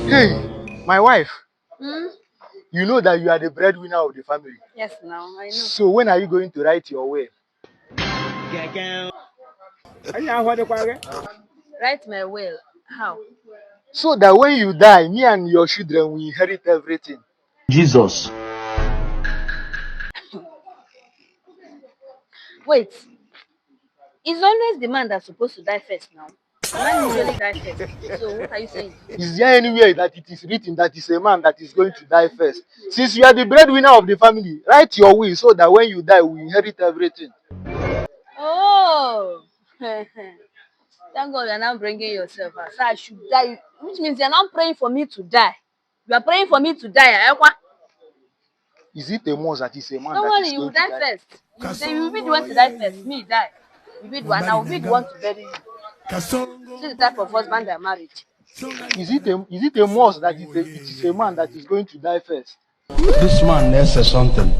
Hey, my wife, Hmm? you know that you are the breadwinner of the family. Yes, now I know. So when are you going to write your will? Write my will. How? So that when you die, me and your children will inherit everything. Jesus. Wait, it's always the man that's supposed to die first now. The man usually die first. So what are you saying? Is there anywhere that it is written that is a man that is going to die first? Since you are the breadwinner of the family, write your will so that when you die, we inherit everything. Oh, thank God you're now bringing yourself out. So I should die, which means you're not praying for me to die. You are praying for me to die. Is it a must that is a man Don't that worry, is you will going to die die? first. You will be the one to die first. Me die. You be the one. I will be the one to bury you. See the type of husband I married. Is it a must that it is a man that is going to die first? This man needs something.